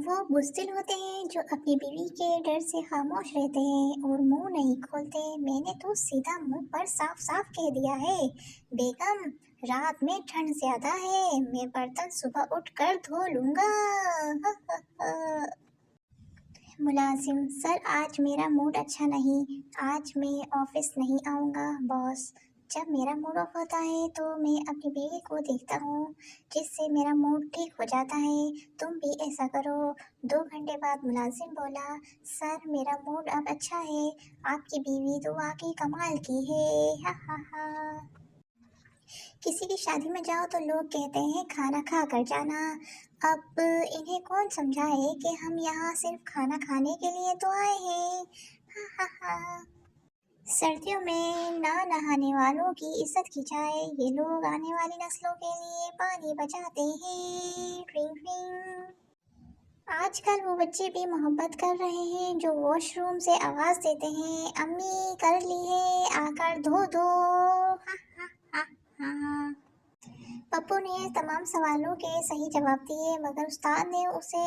वो बुज़दिल होते हैं जो अपनी बीवी के डर से खामोश रहते हैं और मुंह नहीं खोलते। मैंने तो सीधा मुंह पर साफ साफ कह दिया है, बेगम रात में ठंड ज्यादा है, मैं बर्तन सुबह उठ कर धो लूंगा। मुलाजिम: सर आज मेरा मूड अच्छा नहीं, आज मैं ऑफिस नहीं आऊँगा। बॉस: जब मेरा मूड ऑफ होता है तो मैं अपनी बीवी को देखता हूँ, जिससे मेरा मूड ठीक हो जाता है। तुम भी ऐसा करो। 2 घंटे बाद मुलाजिम बोला: सर मेरा मूड अब अच्छा है, आपकी बीवी तो वाकई कमाल की है। हा हा हा। किसी की शादी में जाओ तो लोग कहते हैं खाना खा कर जाना। अब इन्हें कौन समझाए कि हम यहाँ सिर्फ खाना खाने के लिए तो आए हैं। हा हा हा। सर्दियों में ना नहाने वालों की इज्जत की जाए, ये लोग आने वाली नस्लों के लिए पानी बचाते हैं। Drink drink. आजकल वो बच्चे भी मोहब्बत कर रहे हैं जो वॉशरूम से आवाज देते हैं, अम्मी कर ली है, आकर धो दो। हा हा हा हा। पप्पू ने तमाम सवालों के सही जवाब दिए, मगर उस्ताद ने उसे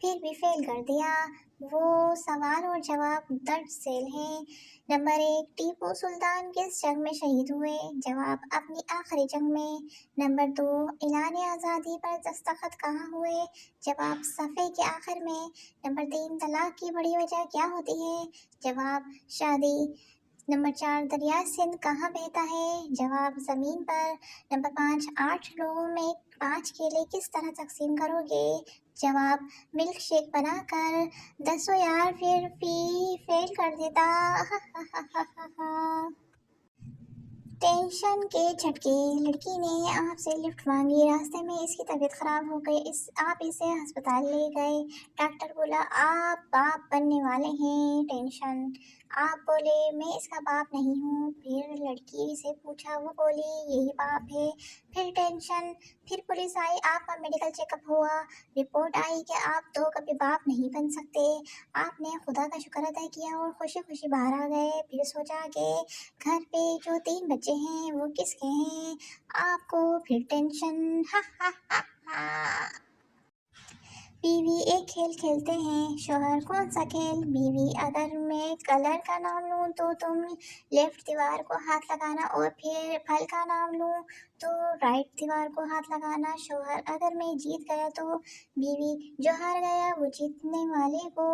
फिर भी फेल कर दिया। वो सवाल और जवाब दर्ज सेल हैं। नंबर 1, टीपू सुल्तान किस जंग में शहीद हुए? जवाब: अपनी आखिरी जंग में। नंबर 2, ऐलान आज़ादी पर दस्तखत कहाँ हुए? जवाब: सफ़े के आखिर में। नंबर 3, तलाक की बड़ी वजह क्या होती है? जवाब: शादी। नंबर 4, दरिया सिंध कहाँ बहता है? जवाब: ज़मीन पर। नंबर 5, 8 लोगों में 5 केले किस तरह तकसीम करोगे? जवाब: मिल्क शेक बनाकर। 10 यार फिर भी फेल कर देता। टेंशन के झटके। लड़की ने आपसे लिफ्ट मांगी, रास्ते में इसकी तबीयत खराब हो गई, आप इसे अस्पताल ले गए। डॉक्टर बोला आप बाप बनने वाले हैं। टेंशन। आप बोले मैं इसका बाप नहीं हूँ। फिर लड़की से पूछा, वो बोली यही बाप है। फिर टेंशन। फिर पुलिस आई, आपका मेडिकल चेकअप हुआ, रिपोर्ट आई कि आप तो कभी बाप नहीं बन सकते। आपने खुदा का शुक्र अदा किया और खुशी खुशी बाहर आ गए। फिर सोचा कि घर पे जो 3 बच्चे हैं वो किसके हैं? आपको। फिर टेंशन। हा हा हा हा। बीवी एक खेल खेलते हैं, शोहर कौन सा खेल? बीवी: अगर मैं कलर का नाम लूं तो तुम लेफ्ट दीवार को हाथ लगाना, और फिर फल का नाम लूं तो राइट दीवार को हाथ लगाना। शोहर: अगर मैं जीत गया तो? बीवी: जो हार गया वो जीतने वाले को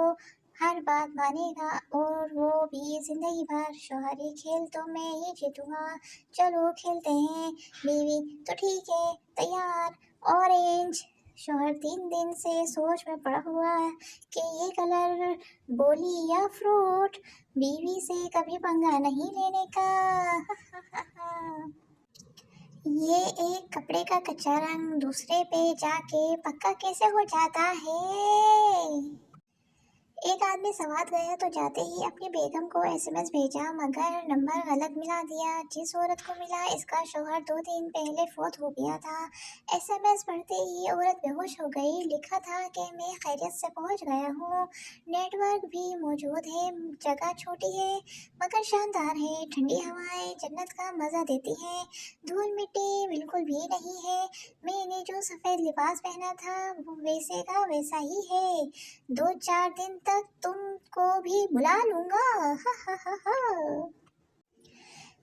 हर बात मानेगा, और वो भी जिंदगी भर। शोहर: ये खेल तो मैं ही जीतूंगा, चलो खेलते हैं। बीवी: तो ठीक है, तैयार। ऑरेंज। शोहर 3 दिन से सोच में पड़ा हुआ है कि ये कलर बोली या फ्रूट। बीवी से कभी पंगा नहीं लेने का। ये एक कपड़े का कच्चा रंग दूसरे पे जाके पक्का कैसे हो जाता है? एक आदमी सवात गया तो जाते ही अपनी बेगम को एसएमएस भेजा, मगर नंबर गलत मिला दिया। जिस औरत को मिला इसका शौहर 2 दिन पहले फौत हो गया था। एसएमएस पढ़ते ही औरत बेहोश हो गई। लिखा था कि मैं खैरियत से पहुंच गया हूँ, नेटवर्क भी मौजूद है, जगह छोटी है मगर शानदार है, ठंडी हवाएं जन्नत का मजा देती हैं, धूल मिट्टी बिल्कुल भी नहीं है, मैंने जो सफेद लिबास पहना था वो वैसे का वैसा ही है, 2-4 दिन तक तुमको भी बुला लूंगा। हा हा हा हा।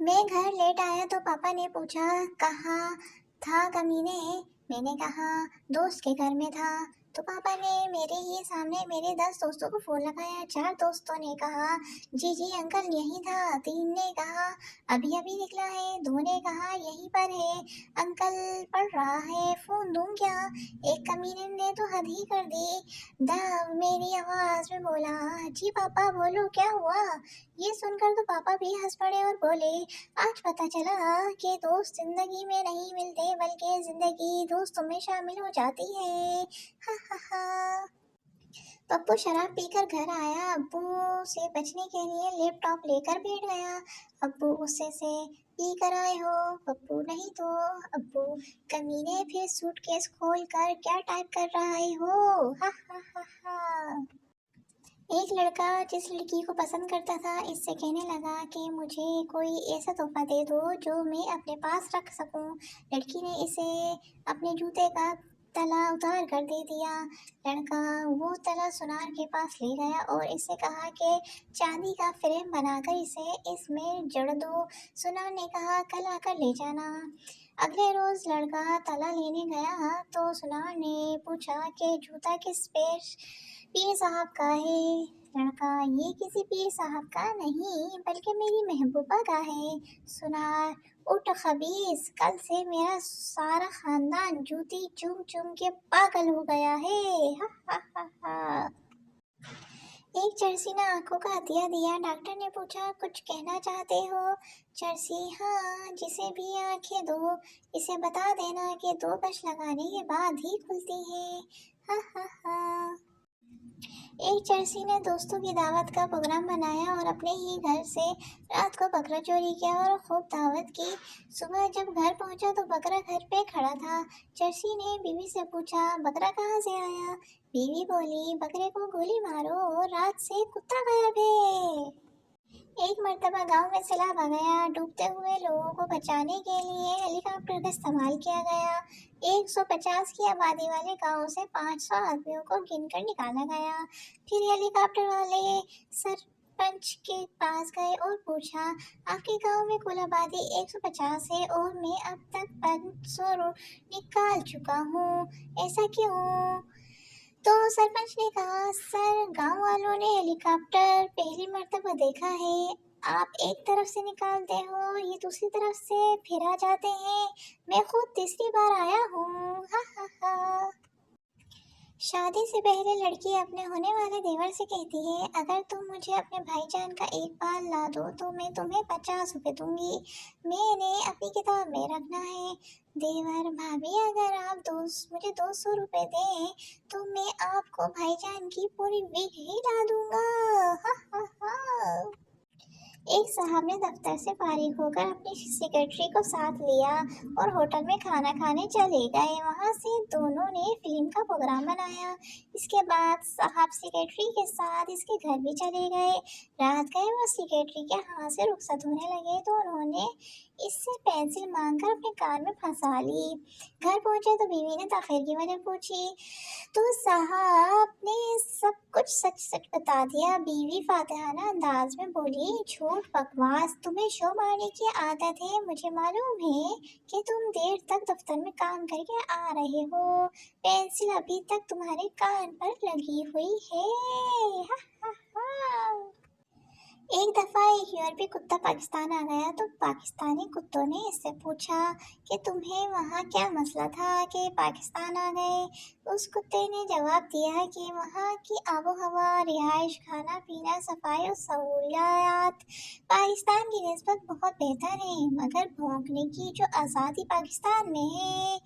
मैं घर लेट आया तो पापा ने पूछा, कहाँ था कमीने? मैंने कहा दोस्त के घर में था। तो पापा ने मेरे ही सामने मेरे 10 दोस्तों को फोन लगाया। 4 दोस्तों ने कहा जी जी अंकल यही था। 3 ने कहा अभी अभी निकला है। 2 ने कहा यहीं पर है अंकल, पढ़ रहा है, फोन दूं क्या? एक कमीने ने तो हद ही कर दी। मेरी आवाज में बोला, जी पापा बोलो क्या हुआ? ये सुनकर तो पापा भी हंस पड़े और बोले, आज पता चला कि दोस्त जिंदगी में नहीं मिलते बल्कि जिंदगी दोस्तों में शामिल हो जाती है। हा हा हा। पप्पू शराब पीकर घर आया, अब्बू से बचने के लिए लैपटॉप लेकर बैठ गया। अब्बू गुस्से से, पी कर आए हो? पप्पू नहीं तो। अब्बू, कमीने फिर सूटकेस खोल कर क्या टाइप कर रहे हो? हा हा हा हा। एक लड़का जिस लड़की को पसंद करता था इससे कहने लगा कि मुझे कोई ऐसा तोहफा दे दो जो मैं अपने पास रख सकूं। लड़की ने इसे अपने जूते का तला उतार कर दे दिया। लड़का वो तला सुनार के पास ले गया और इससे कहा कि चांदी का फ्रेम बनाकर इसे इसमें जड़ दो। सुनार ने कहा कल आकर ले जाना। अगले रोज लड़का तला लेने गया तो सुनार ने पूछा कि जूता किस पीर साहब का है। लड़का ये किसी पीर साहब का नहीं बल्कि मेरी महबूबा का है। सुनार उठ खबीस, कल से मेरा सारा खानदान जूती चुम चुम के पागल हो गया है। हा हा हा हा। एक चरसी ने आंखों का हथिया दिया। डॉक्टर ने पूछा कुछ कहना चाहते हो? चरसी हाँ, जिसे भी आंखें दो इसे बता देना कि 2 ब्रश लगाने के बाद ही खुलती है। हा हा हा। एक चरसी ने दोस्तों की दावत का प्रोग्राम बनाया और अपने ही घर से रात को बकरा चोरी किया और खूब दावत की। सुबह जब घर पहुंचा तो बकरा घर पे खड़ा था। चरसी ने बीवी से पूछा बकरा कहाँ से आया? बीवी बोली बकरे को गोली मारो, रात से कुत्ता गायब है। एक मर्तबा गांव में सैलाब आ गया। डूबते हुए लोगों को बचाने के लिए हेलीकॉप्टर का इस्तेमाल किया गया। 150 की आबादी वाले गांव से 500 आदमियों को गिनकर निकाला गया। फिर हेलीकॉप्टर वाले सरपंच के पास गए और पूछा आपके गांव में कुल आबादी 150 है और मैं अब तक 500 निकाल चुका हूँ, ऐसा क्यों? तो सरपंच ने कहा सर, गांव वालों ने हेलीकॉप्टर पहली मर्तबा देखा है। आप एक तरफ से निकालते हो, ये दूसरी तरफ से फिर आ जाते हैं। मैं खुद तीसरी बार आया हूँ। हा हा हा। शादी से पहले लड़की अपने होने वाले देवर से कहती है अगर तुम मुझे अपने भाईजान का एक बाल ला दो तो मैं तुम्हें 50 रुपए दूंगी। मैंने अपनी किताब में रखना है। देवर भाभी अगर आप मुझे 200 रुपए दें तो मैं आपको भाईजान की पूरी वीक ही ला दूंगा। हा हा हा। एक साहब ने दफ्तर से फारिग होकर अपनी सेक्रेटरी को साथ लिया और होटल में खाना खाने चले गए। वहां से दोनों ने फिल्म का प्रोग्राम बनाया। इसके बाद साहब सेक्रेटरी के साथ इसके घर भी चले गए। रात गए वो सेक्रेटरी के हाथ से रुखसत होने लगे तो उन्होंने इससे पेंसिल मांगकर अपने कान में फंसा ली। घर पहुंचे तो बीवी ने ताखिर की वजह पूछी तो साहब ने सब कुछ सच सच बता दिया। बीवी फातिहाना अंदाज में बोली झूठ बकवास, तुम्हें शो मारने की आदत है। मुझे मालूम है कि तुम देर तक दफ्तर में काम करके आ रहे हो। पेंसिल अभी तक तुम्हारे कान पर लगी हुई है। हा हा हा। एक दफा एक यूरोपीय कुत्ता पाकिस्तान आ गया तो पाकिस्तानी कुत्तों ने इससे पूछा कि तुम्हें वहाँ क्या मसला था कि पाकिस्तान आ गए। उस कुत्ते ने जवाब दिया कि वहाँ की आबो हवा, रिहाइश, खाना पीना, सफाई और सहूलियात पाकिस्तान की निस्बत बहुत बेहतर है, मगर भौंकने की जो आज़ादी पाकिस्तान में है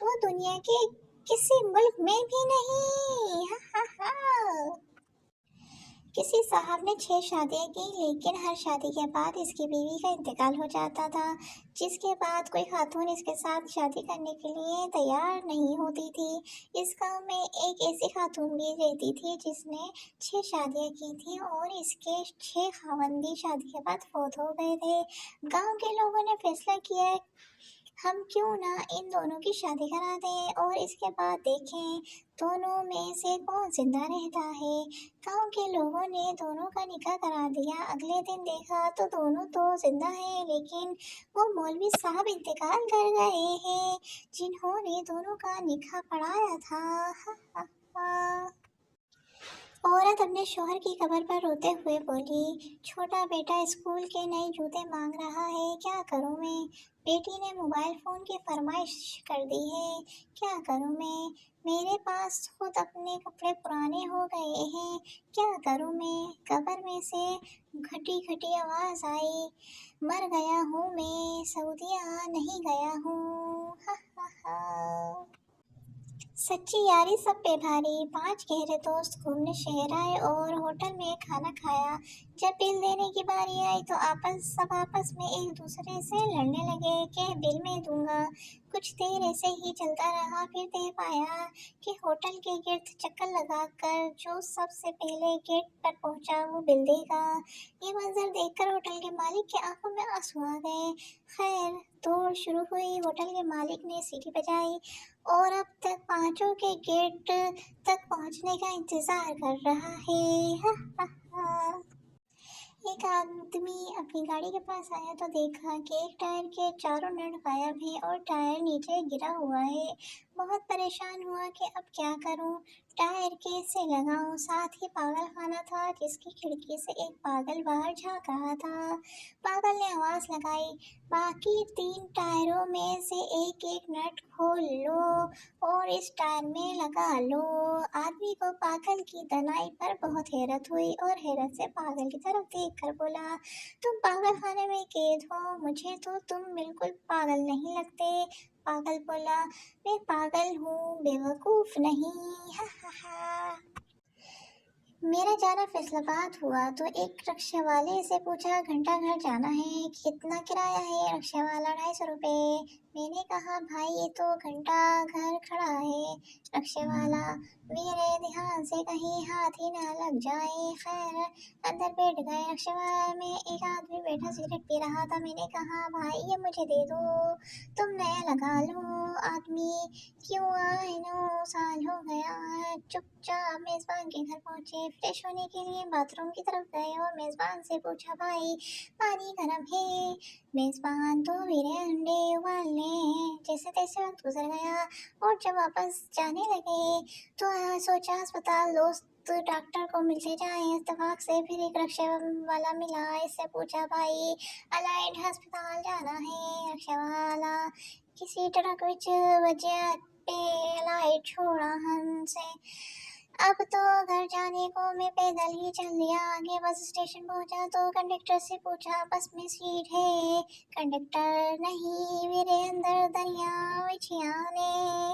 वो दुनिया के किसी मुल्क में भी नहीं। हा हा हा। किसी साहब ने 6 शादियां की लेकिन हर शादी के बाद इसकी बीवी का इंतकाल हो जाता था, जिसके बाद कोई खातून इसके साथ शादी करने के लिए तैयार नहीं होती थी। इस गांव में एक ऐसी खातून भी रहती थी जिसने 6 शादियां की थी और इसके 6 खावंदी शादी के बाद फौत हो गए थे। गांव के लोगों ने फैसला किया हम क्यों ना इन दोनों की शादी करा दें और इसके बाद देखें दोनों में से कौन जिंदा रहता है। गांव के लोगों ने दोनों का निकाह करा दिया। अगले दिन देखा तो दोनों तो जिंदा हैं लेकिन वो मौलवी साहब इंतकाल कर गए हैं जिन्होंने दोनों का निकाह पढ़ाया था। हा हा हा। औरत अपने शौहर की कब्र पर रोते हुए बोली छोटा बेटा स्कूल के नए जूते मांग रहा है, क्या करूं मैं? बेटी ने मोबाइल फ़ोन की फरमाइश कर दी है, क्या करूं मैं? मेरे पास खुद अपने कपड़े पुराने हो गए हैं, क्या करूं मैं? कब्र में से घटी घटी आवाज़ आई, मर गया हूँ मैं, सऊदिया नहीं गया हूँ। हा हा हा। सच्ची यारी सब पे भारी। 5 गहरे दोस्त घूमने शहर आए और होटल में खाना खाया। जब बिल देने की बारी आई तो सब आपस में एक दूसरे से लड़ने लगे कि बिल मैं दूंगा। कुछ देर ऐसे ही चलता रहा, फिर तय पाया कि होटल के गिर्द चक्कर लगाकर जो सबसे पहले गेट पर पहुंचा वो बिल देगा। ये मंजर देखकर होटल के मालिक की आंखों में आंसू आ गए। खैर दौड़ शुरू हुई। होटल के मालिक ने सीटी बजाई और अब तक पाँचों के गेट तक पहुंचने का इंतजार कर रहा है। एक आदमी अपनी गाड़ी के पास आया तो देखा कि एक टायर के चारों नट गायब हैं और टायर नीचे गिरा हुआ है। बहुत परेशान हुआ कि अब क्या करूं, टायर कैसे लगाऊं। साथ ही पागल खाना था जिसकी खिड़की से एक पागल बाहर झांक रहा था। पागल ने आवाज लगाई, बाकी 3 टायरों में से एक एक नट खोल लो और इस टायर में लगा लो। आदमी को पागल की दनाई पर बहुत हैरत हुई और हैरत से पागल की तरफ देखकर बोला, तुम पागल खाने में कैद हो, मुझे तो तुम बिल्कुल पागल नहीं लगते। पागल बोला, मैं पागल हूँ, बेवकूफ नहीं। हा हा हा। मेरा जाना फैसलाबाद हुआ तो एक रिक्शे वाले से पूछा, घंटा घर जाना है, कितना किराया है। रिक्शे वाला 250 रुपये। मैंने कहा, भाई ये तो घंटा घर खड़ा है। रिक्शे वाला, मेरे ध्यान से कहीं हाथ ही ना लग जाए। खैर अंदर बैठ गए। रिक्शे में एक आदमी बैठा सिगरेट पी रहा था। मैंने कहा, भाई ये मुझे दे दो, तुम नया लगा लो। आदमी, क्यों आए 9 साल हो गया। चुपचाप मेजबान के घर पहुंचे। फ्रेश होने के लिए बाथरूम की तरफ गए और मेजबान से पूछा, भाई पानी गर्म है। मेजबान, तो मेरे अंडे उबालने हैं। जैसे तैसे वक्त गुजर गया और जब वापस जाने लगे तो सोचा अस्पताल दोस्त डॉक्टर को मिलते जाए। इत्तेफाक से फिर एक रिक्शा वाला मिला। इससे पूछा, भाई अलाइड अस्पताल जाना है। रिक्शा वाला, किसी ट्रक विच वजह पे लाइट छोड़ा हमसे। अब तो घर जाने को मैं पैदल ही चल दिया। आगे बस स्टेशन पहुंचा तो कंडक्टर से पूछा, बस में सीट है। कंडक्टर, नहीं, मेरे अंदर दरिया बिछिया ने।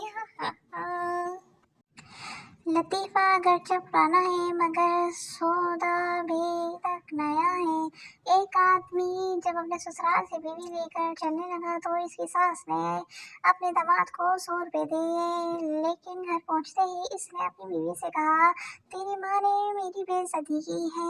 हा हा हा। लतीफ़ा अगरचे पुराना है मगर सौदा भी तक नया है। एक आदमी जब अपने ससुराल से बीवी लेकर चलने लगा तो इसकी सास ने अपने दामाद को 100 रुपये दिए, लेकिन घर पहुंचते ही इसने अपनी बीवी से कहा, तेरी माँ ने मेरी बेइज्जती की है।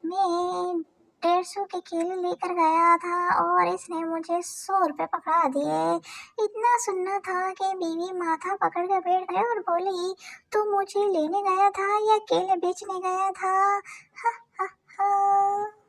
मैं 150 के केले लेकर गया था और इसने मुझे 100 रुपये पकड़ा दिए। इतना सुनना था कि बीवी माथा पकड़ कर बैठ गई और बोली, तू मुझे लेने गया था या केले बेचने गया था। हा हा हा।